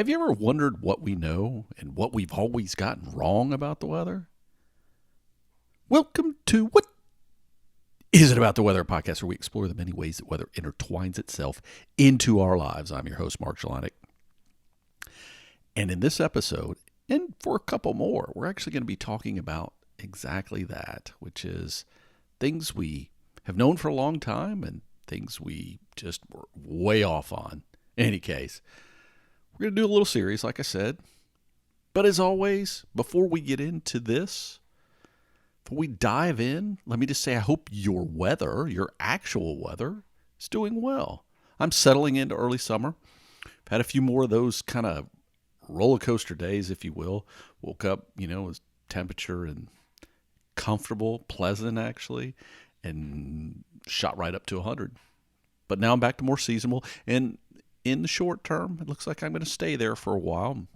Have you ever wondered what we know and what we've always gotten wrong about the weather? Welcome to What Is It About the Weather podcast, where we explore the many ways that weather intertwines itself into our lives. I'm your host, Mark Jelanic. And in this episode, and for a couple more, we're actually going to be talking about exactly that, which is things we have known for a long time and things we just were way off on. In any case, we're going to do a little series, like I said. But as always, before we get into this, before we dive in, let me just say I hope your weather, your actual weather, is doing well. I'm settling into early summer. I've had a few more of those kind of roller coaster days, if you will. Woke up, it was temperature and comfortable, pleasant actually, and shot right up to 100. But now I'm back to more seasonal, and in the short term, it looks like I'm going to stay there for a while.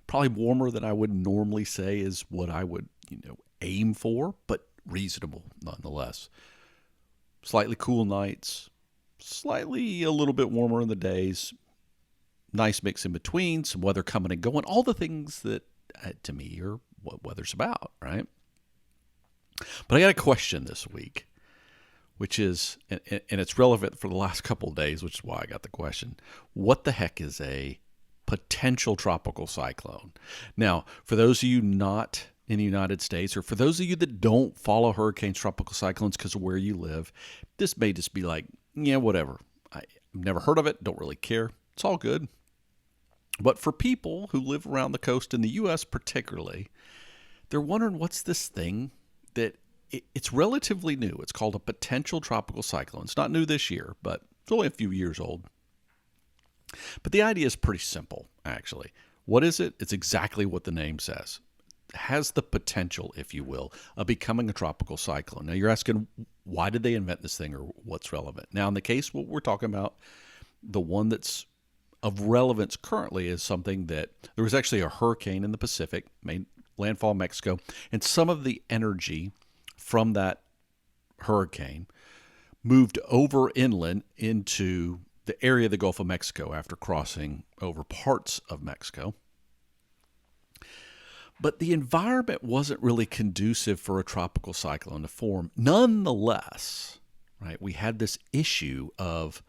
Probably warmer than I would normally say is what I would, aim for, but reasonable nonetheless. Slightly cool nights, slightly a little bit warmer in the days. Nice mix in between, some weather coming and going. All the things that, to me, are what weather's about, right? But I got a question this week, which is, and it's relevant for the last couple of days, which is why I got the question. What the heck is a potential tropical cyclone? Now, for those of you not in the United States, or for those of you that don't follow hurricanes, tropical cyclones because of where you live, this may just be like, yeah, whatever. I've never heard of it, don't really care. It's all good. But for people who live around the coast in the U.S. particularly, they're wondering what's this thing that it's relatively new. It's called a potential tropical cyclone. It's not new this year, but it's only a few years old. But the idea is pretty simple, actually. What is it? It's exactly what the name says. It has the potential, if you will, of becoming a tropical cyclone. Now, you're asking, why did they invent this thing or what's relevant? Now, in the case what we're talking about, the one that's of relevance currently is something that there was actually a hurricane in the Pacific, made landfall in Mexico, and some of the energy from that hurricane moved over inland into the area of the Gulf of Mexico after crossing over parts of Mexico. But the environment wasn't really conducive for a tropical cyclone to form. Nonetheless, right, we had this issue of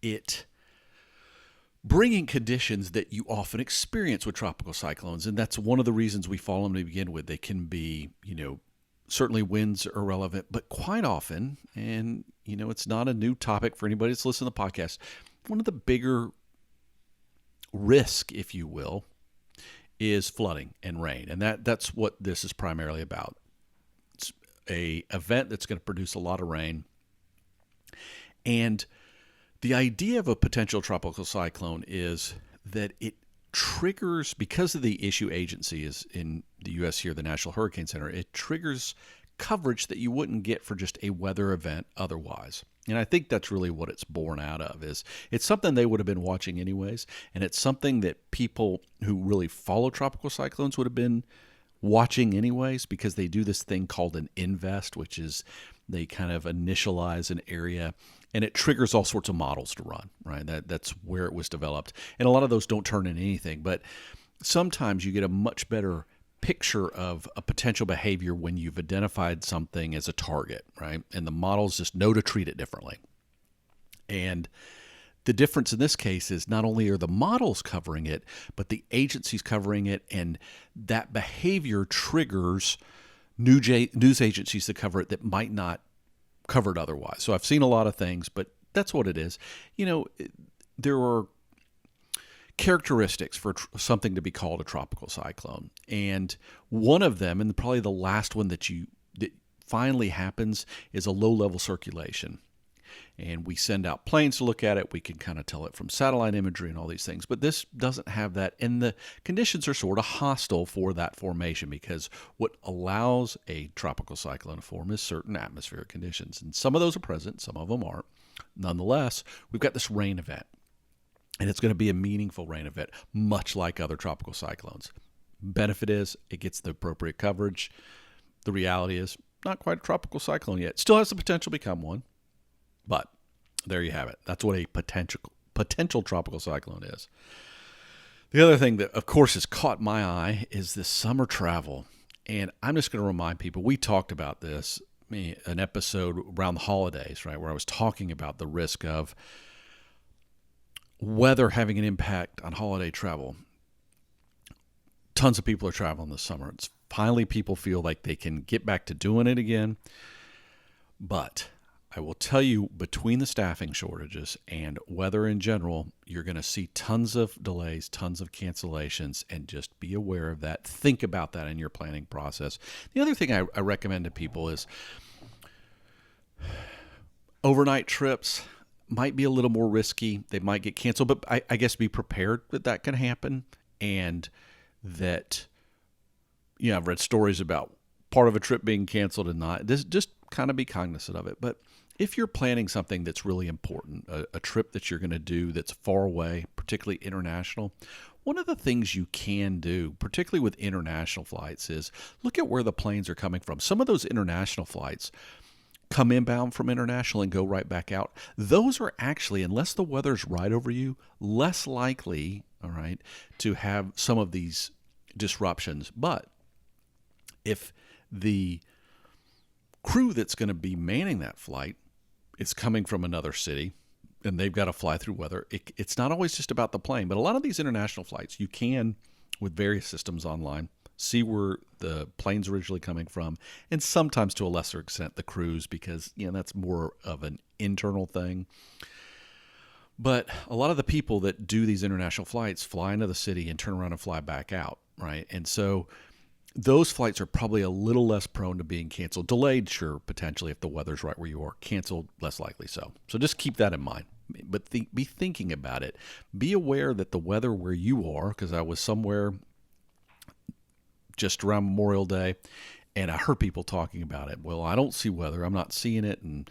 it bringing conditions that you often experience with tropical cyclones, and that's one of the reasons we follow them to begin with. They can be, certainly winds are relevant, but quite often, and, it's not a new topic for anybody that's listening to the podcast, one of the bigger risk, if you will, is flooding and rain. And that's what this is primarily about. It's an event that's going to produce a lot of rain. And the idea of a potential tropical cyclone is that it triggers, because of the issue agency is in the U.S. here, the National Hurricane Center, it triggers coverage that you wouldn't get for just a weather event otherwise. And I think that's really what it's born out of. Is it's something they would have been watching anyways, and it's something that people who really follow tropical cyclones would have been watching anyways, because they do this thing called an invest, which is they kind of initialize an area, and it triggers all sorts of models to run, right? That's where it was developed. And a lot of those don't turn into anything, but sometimes you get a much better picture of a potential behavior when you've identified something as a target, right? And the models just know to treat it differently. And the difference in this case is not only are the models covering it, but the agency's covering it, and that behavior triggers news agencies to cover it that might not cover it otherwise. So I've seen a lot of things, but that's what it is. There are characteristics for something to be called a tropical cyclone. And one of them, and probably the last one that finally happens, is a low-level circulation. And we send out planes to look at it. We can kind of tell it from satellite imagery and all these things. But this doesn't have that. And the conditions are sort of hostile for that formation, because what allows a tropical cyclone to form is certain atmospheric conditions. And some of those are present, some of them aren't. Nonetheless, we've got this rain event. And it's going to be a meaningful rain event, much like other tropical cyclones. Benefit is it gets the appropriate coverage. The reality is not quite a tropical cyclone yet. Still has the potential to become one. But there you have it. That's what a potential tropical cyclone is. The other thing that, of course, has caught my eye is this summer travel. And I'm just going to remind people, we talked about this, an episode around the holidays, right, where I was talking about the risk of weather having an impact on holiday travel. Tons of people are traveling this summer. It's finally people feel like they can get back to doing it again. But I will tell you, between the staffing shortages and weather in general, you're going to see tons of delays, tons of cancellations, and just be aware of that. Think about that in your planning process. The other thing I recommend to people is overnight trips might be a little more risky. They might get canceled, but I guess be prepared that can happen. And that, I've read stories about part of a trip being canceled and not. Just kind of be cognizant of it. But if you're planning something that's really important, a trip that you're going to do that's far away, particularly international, one of the things you can do, particularly with international flights, is look at where the planes are coming from. Some of those international flights come inbound from international and go right back out. Those are actually, unless the weather's right over you, less likely, all right, to have some of these disruptions. But if the crew that's going to be manning that flight is coming from another city and they've got to fly through weather, it's not always just about the plane. But a lot of these international flights, you can, with various systems online, see where the plane's originally coming from, and sometimes to a lesser extent the crews, because that's more of an internal thing. But a lot of the people that do these international flights fly into the city and turn around and fly back out, right? And so those flights are probably a little less prone to being canceled. Delayed, sure, potentially, if the weather's right where you are. Canceled, less likely so. So just keep that in mind. But be thinking about it. Be aware that the weather where you are, because I was somewhere just around Memorial Day, and I heard people talking about it. Well, I don't see weather. I'm not seeing it, and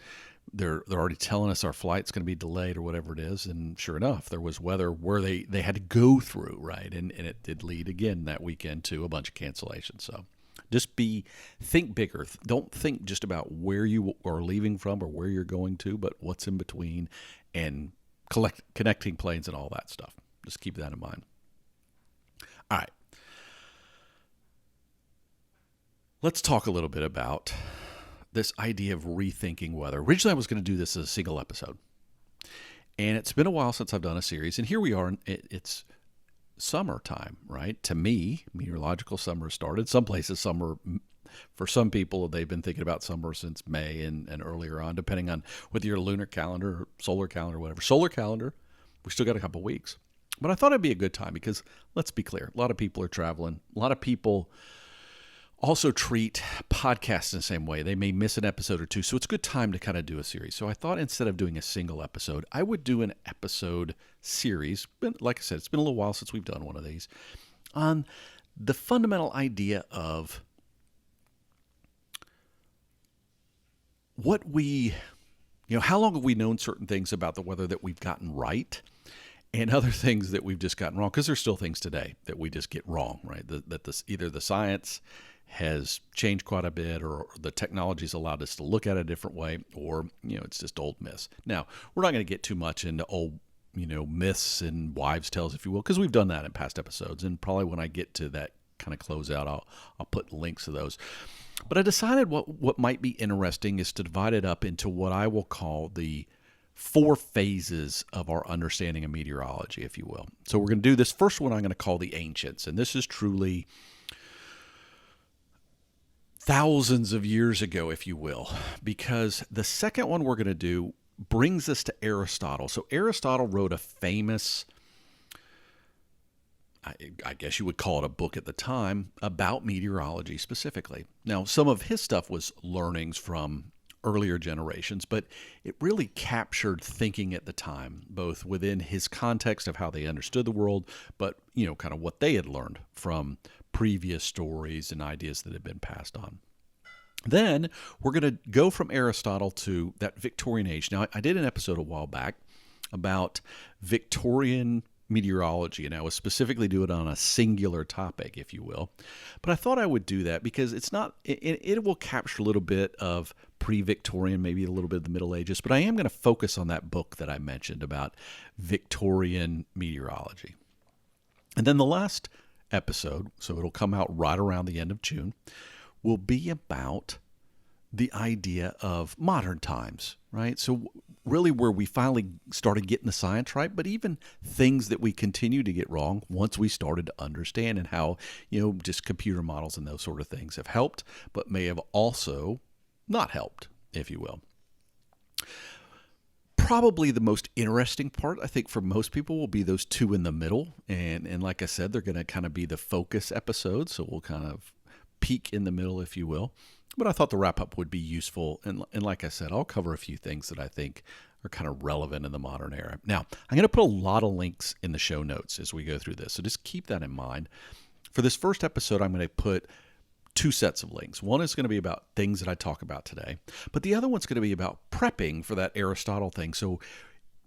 they're already telling us our flight's going to be delayed or whatever it is. And sure enough, there was weather where they had to go through, right? And it did lead again that weekend to a bunch of cancellations. So just think bigger. Don't think just about where you are leaving from or where you're going to, but what's in between, and connecting planes and all that stuff. Just keep that in mind. All right. Let's talk a little bit about this idea of rethinking weather. Originally, I was going to do this as a single episode, and it's been a while since I've done a series, and here we are. It's summertime, right? To me, meteorological summer started. Some places, summer, for some people, they've been thinking about summer since May and earlier on, depending on whether you're a lunar calendar or solar calendar or whatever. Solar calendar, we still got a couple weeks. But I thought it'd be a good time because, let's be clear, a lot of people are traveling. A lot of people also treat podcasts in the same way. They may miss an episode or two, so it's a good time to kind of do a series. So I thought instead of doing a single episode, I would do an episode series. But like I said, it's been a little while since we've done one of these, on the fundamental idea of how long have we known certain things about the weather that we've gotten right, and other things that we've just gotten wrong, because there's still things today that we just get wrong, right? Either the science has changed quite a bit, or the technology's allowed us to look at it a different way, or it's just old myths. Now, we're not going to get too much into old myths and wives' tales, if you will, because we've done that in past episodes, and probably when I get to that kind of close out, I'll put links to those. But I decided what might be interesting is to divide it up into what I will call the 4 phases of our understanding of meteorology, if you will. So we're going to do this first one I'm going to call the ancients, and this is truly thousands of years ago, if you will, because the second one we're going to do brings us to Aristotle. So Aristotle wrote a famous, I guess you would call it a book at the time, about meteorology specifically. Now, some of his stuff was learnings from earlier generations, but it really captured thinking at the time, both within his context of how they understood the world, but kind of what they had learned from previous stories and ideas that had been passed on. Then we're going to go from Aristotle to that Victorian age. Now, I did an episode a while back about Victorian meteorology, and I was specifically doing it on a singular topic, if you will. But I thought I would do that because it will capture a little bit of pre-Victorian, maybe a little bit of the Middle Ages, but I am going to focus on that book that I mentioned about Victorian meteorology. And then the last episode, so it'll come out right around the end of June, will be about the idea of modern times, right? So really where we finally started getting the science right, but even things that we continue to get wrong once we started to understand, and how, just computer models and those sort of things have helped, but may have also not helped, if you will. Probably the most interesting part, I think, for most people will be those two in the middle. And like I said, they're going to kind of be the focus episodes. So we'll kind of peak in the middle, if you will. But I thought the wrap up would be useful. And like I said, I'll cover a few things that I think are kind of relevant in the modern era. Now, I'm going to put a lot of links in the show notes as we go through this. So just keep that in mind. For this first episode, I'm going to put two sets of links. One is going to be about things that I talk about today, but the other one's going to be about prepping for that Aristotle thing. So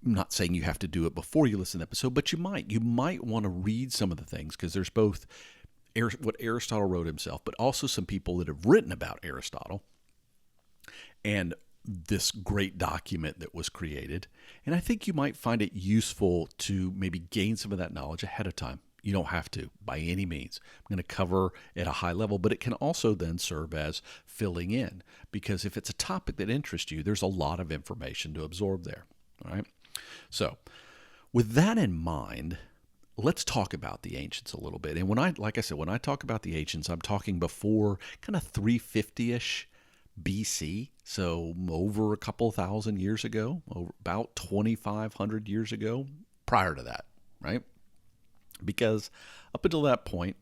I'm not saying you have to do it before you listen to the episode, but you might want to read some of the things, because there's both what Aristotle wrote himself, but also some people that have written about Aristotle and this great document that was created. And I think you might find it useful to maybe gain some of that knowledge ahead of time. You don't have to, by any means. I'm going to cover at a high level, but it can also then serve as filling in, because if it's a topic that interests you, there's a lot of information to absorb there. All right. So with that in mind, let's talk about the ancients a little bit. And when I talk about the ancients, I'm talking before kind of 350-ish BC. So over a couple thousand years ago, about 2,500 years ago, prior to that, right? Because up until that point,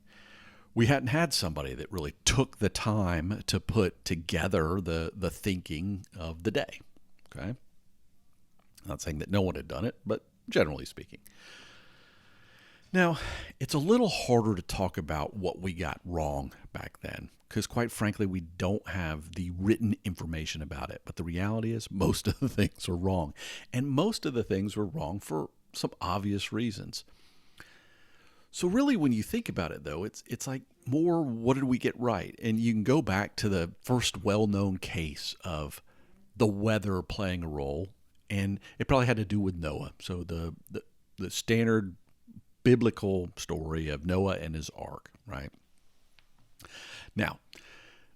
we hadn't had somebody that really took the time to put together the thinking of the day. Okay? I'm not saying that no one had done it, but generally speaking. Now, it's a little harder to talk about what we got wrong back then, because quite frankly, we don't have the written information about it. But the reality is most of the things are wrong. And most of the things were wrong for some obvious reasons. So really, when you think about it, though, it's like more, what did we get right? And you can go back to the first well-known case of the weather playing a role, and it probably had to do with Noah. So the standard biblical story of Noah and his ark, right? Now,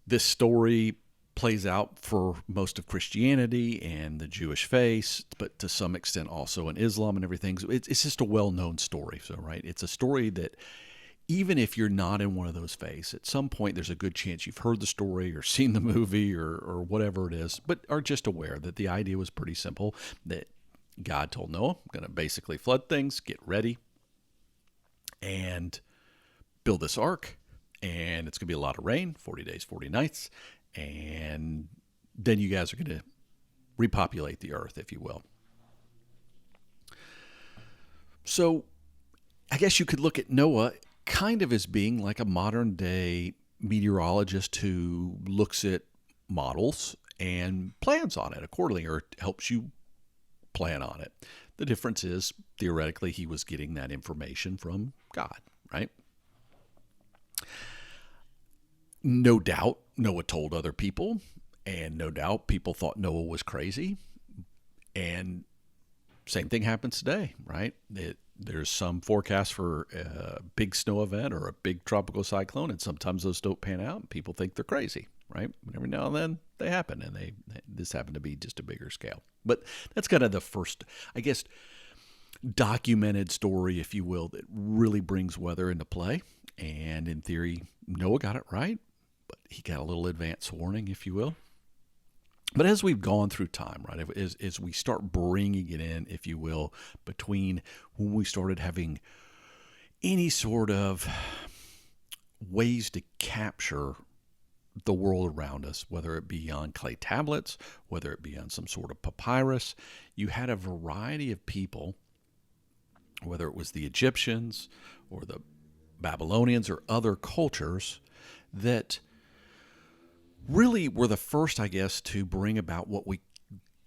this story plays out for most of Christianity and the Jewish faith, but to some extent also in Islam and everything. So it's just a well-known story. So, right, it's a story that even if you're not in one of those faiths, at some point there's a good chance you've heard the story or seen the movie or whatever it is, but are just aware that the idea was pretty simple, that God told Noah, I'm going to basically flood things, get ready, and build this ark, and it's going to be a lot of rain, 40 days, 40 nights, and then you guys are going to repopulate the earth, if you will. So I guess you could look at Noah kind of as being like a modern day meteorologist who looks at models and plans on it accordingly, or helps you plan on it. The difference is, theoretically, he was getting that information from God, right? No doubt Noah told other people, and no doubt people thought Noah was crazy. And same thing happens today, right? There's some forecast for a big snow event or a big tropical cyclone, and sometimes those don't pan out, and people think they're crazy, right? But every now and then they happen, and this happened to be just a bigger scale. But that's kind of the first, I guess, documented story, if you will, that really brings weather into play. And in theory, Noah got it right, but he got a little advance warning, if you will. But as we've gone through time, right, as we start bringing it in, if you will, between when we started having any sort of ways to capture the world around us, whether it be on clay tablets, whether it be on some sort of papyrus, you had a variety of people, whether it was the Egyptians or the Babylonians or other cultures, that really were the first, I guess, to bring about what we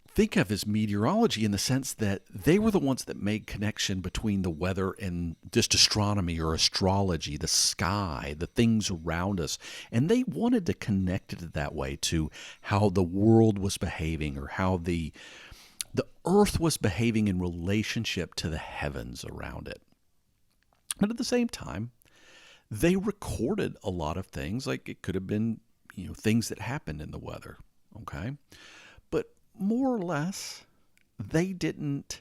think of as meteorology, in the sense that they were the ones that made connection between the weather and just astronomy or astrology, the sky, the things around us. And they wanted to connect it that way to how the world was behaving, or how the earth was behaving in relationship to the heavens around it. But at the same time, they recorded a lot of things. Like it could have been, things that happened in the weather. Okay. But more or less, they didn't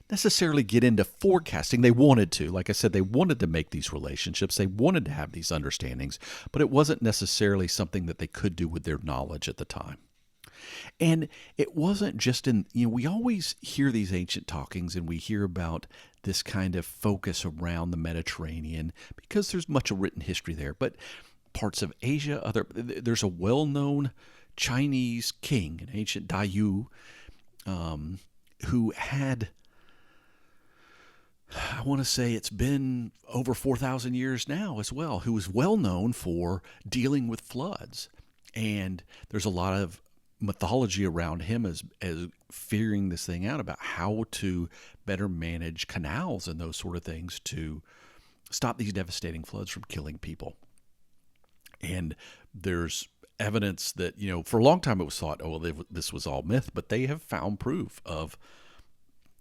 necessarily get into forecasting. They wanted to. Like I said, they wanted to make these relationships. They wanted to have these understandings, but it wasn't necessarily something that they could do with their knowledge at the time. And it wasn't just we always hear these ancient talkings and we hear about this kind of focus around the Mediterranean because there's much of written history there. But parts of Asia, there's a well-known Chinese king, an ancient Dayu, who had, I want to say it's been over 4,000 years now as well, who was well known for dealing with floods. And there's a lot of mythology around him as figuring this thing out about how to better manage canals and those sort of things to stop these devastating floods from killing people. And there's evidence that, for a long time it was thought, this was all myth, but they have found proof of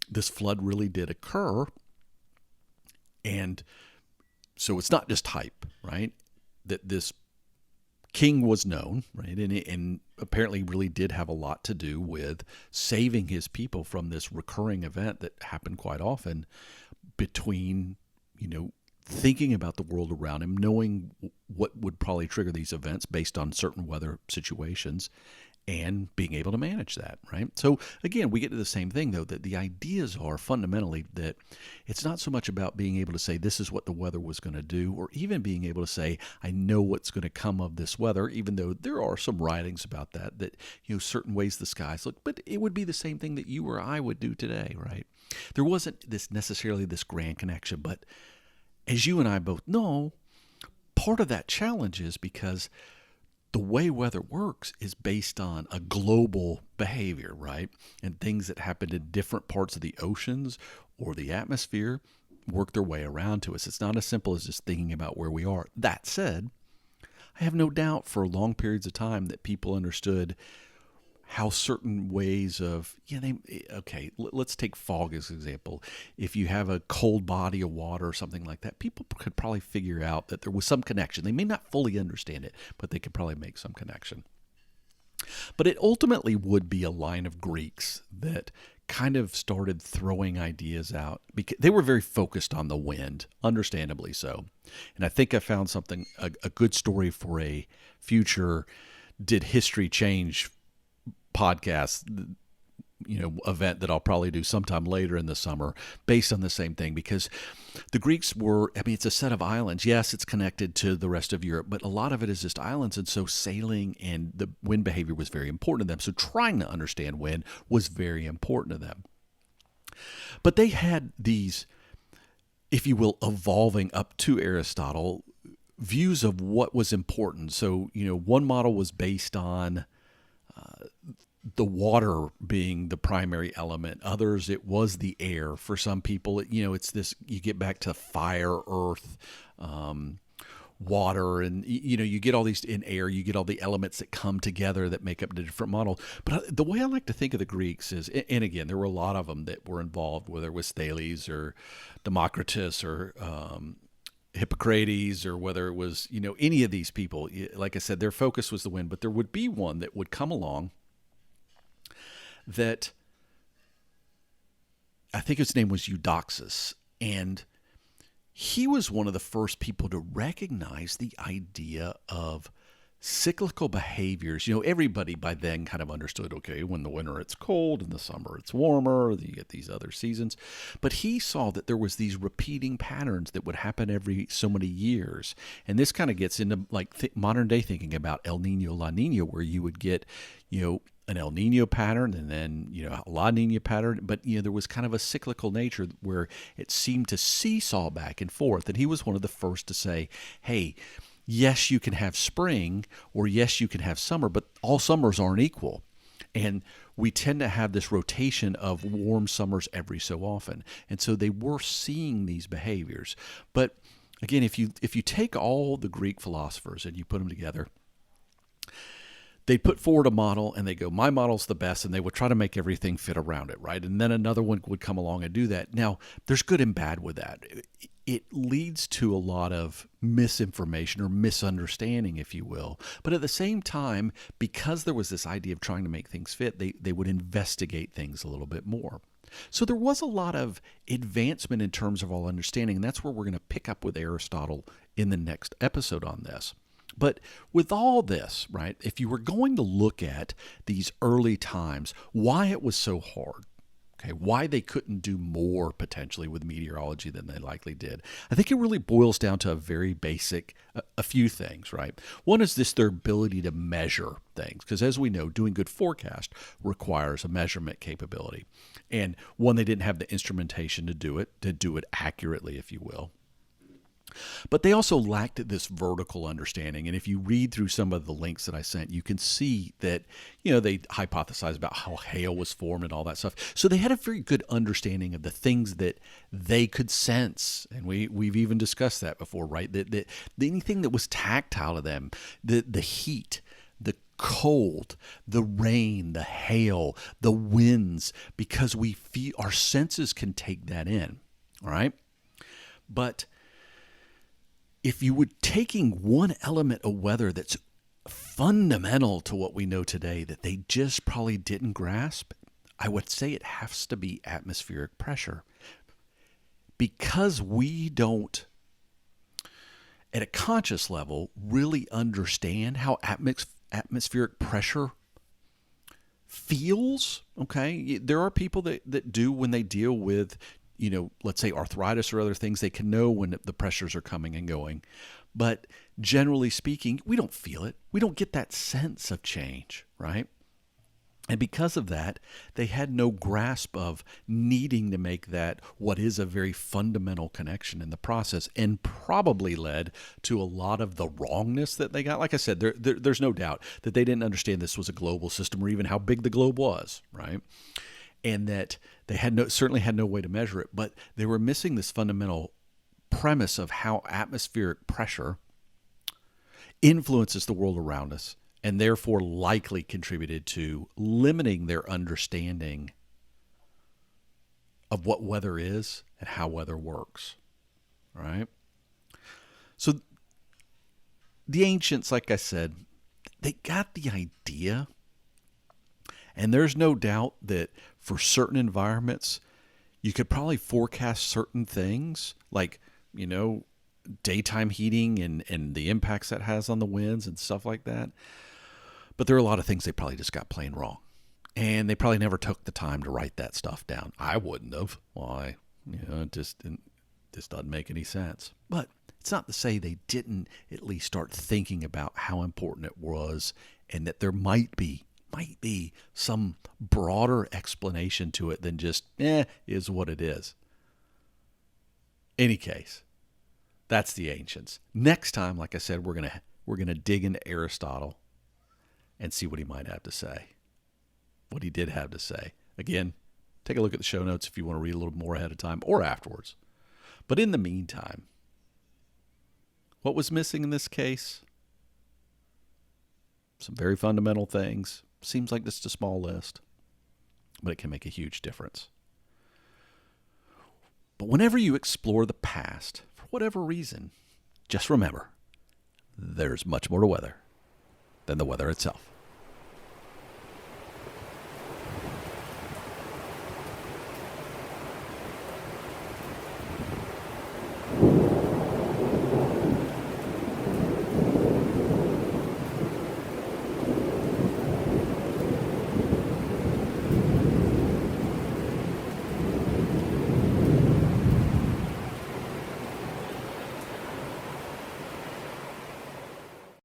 this flood really did occur. And so it's not just hype, right? That this king was known, right? And apparently really did have a lot to do with saving his people from this recurring event that happened quite often between, thinking about the world around him, knowing what would probably trigger these events based on certain weather situations, and being able to manage that, right? So again, we get to the same thing, though, that the ideas are fundamentally that it's not so much about being able to say this is what the weather was going to do, or even being able to say I know what's going to come of this weather, even though there are some writings about that certain ways the skies look, but it would be the same thing that you or I would do today, right? There wasn't necessarily this grand connection, but as you and I both know, part of that challenge is because the way weather works is based on a global behavior, right? And things that happen in different parts of the oceans or the atmosphere work their way around to us. It's not as simple as just thinking about where we are. That said, I have no doubt for long periods of time that people understood how certain ways of, let's take fog as an example. If you have a cold body of water or something like that, people could probably figure out that there was some connection. They may not fully understand it, but they could probably make some connection. But it ultimately would be a line of Greeks that kind of started throwing ideas out because they were very focused on the wind, understandably so. And I think I found a good story for a future Did History Change podcast, event that I'll probably do sometime later in the summer based on the same thing, because the Greeks it's a set of islands. Yes, it's connected to the rest of Europe, but a lot of it is just islands. And so sailing and the wind behavior was very important to them. So trying to understand wind was very important to them. But they had these, if you will, evolving up to Aristotle views of what was important. So, one model was based on the water being the primary element. Others, it was the air. For some people, it's this, you get back to fire, earth, water, and, you get all these in air, you get all the elements that come together that make up the different model. But the way I like to think of the Greeks is, and again, there were a lot of them that were involved, whether it was Thales or Democritus or Hippocrates, or whether it was, any of these people. Like I said, their focus was the wind, but there would be one that would come along that I think his name was Eudoxus, and he was one of the first people to recognize the idea of cyclical behaviors. Everybody by then kind of understood, okay, when the winter it's cold, in the summer it's warmer, you get these other seasons. But he saw that there was these repeating patterns that would happen every so many years. And this kind of gets into modern day thinking about El Nino, La Nina, where you would get, an El Nino pattern and then, a La Nina pattern. But, there was kind of a cyclical nature where it seemed to seesaw back and forth. And he was one of the first to say, hey, yes, you can have spring, or yes, you can have summer, but all summers aren't equal. And we tend to have this rotation of warm summers every so often. And so they were seeing these behaviors. But again, if you take all the Greek philosophers and you put them together, they'd put forward a model and they go, my model's the best, and they would try to make everything fit around it, right? And then another one would come along and do that. Now, there's good and bad with that. it leads to a lot of misinformation or misunderstanding, if you will. But at the same time, because there was this idea of trying to make things fit, they would investigate things a little bit more. So there was a lot of advancement in terms of our understanding, and that's where we're going to pick up with Aristotle in the next episode on this. But with all this, right, if you were going to look at these early times, why it was so hard, okay, why they couldn't do more potentially with meteorology than they likely did, I think it really boils down to a very basic, a few things, right? One is their ability to measure things, because as we know, doing good forecast requires a measurement capability. And one, they didn't have the instrumentation to do it accurately, if you will. But they also lacked this vertical understanding. And if you read through some of the links that I sent, you can see that, they hypothesized about how hail was formed and all that stuff. So they had a very good understanding of the things that they could sense. And we've even discussed that before, right? That anything that was tactile to them, the heat, the cold, the rain, the hail, the winds, because we feel our senses can take that in. All right. But if you were taking one element of weather that's fundamental to what we know today that they just probably didn't grasp, I would say it has to be atmospheric pressure. Because we don't, at a conscious level, really understand how atmospheric pressure feels, okay? There are people that do when they deal with let's say arthritis or other things, they can know when the pressures are coming and going. But generally speaking, we don't feel it. We don't get that sense of change, right? And because of that, they had no grasp of needing to make that what is a very fundamental connection in the process, and probably led to a lot of the wrongness that they got. Like I said, there's no doubt that they didn't understand this was a global system or even how big the globe was, right? And that they certainly had no way to measure it, but they were missing this fundamental premise of how atmospheric pressure influences the world around us, and therefore likely contributed to limiting their understanding of what weather is and how weather works. All right? So the ancients, like I said, they got the idea. And there's no doubt that for certain environments, you could probably forecast certain things like, daytime heating and the impacts that has on the winds and stuff like that. But there are a lot of things they probably just got plain wrong. And they probably never took the time to write that stuff down. I wouldn't have. Why? It just doesn't make any sense. But it's not to say they didn't at least start thinking about how important it was, and that there might be some broader explanation to it than just is what it is. Any case, that's the ancients. Next time, like I said, we're gonna dig into Aristotle and see what he might have to say, what he did have to say. Again, take a look at the show notes if you want to read a little more ahead of time or afterwards. But in the meantime, what was missing in this case? Some very fundamental things. Seems like just a small list, but it can make a huge difference. But whenever you explore the past, for whatever reason, just remember, there's much more to weather than the weather itself.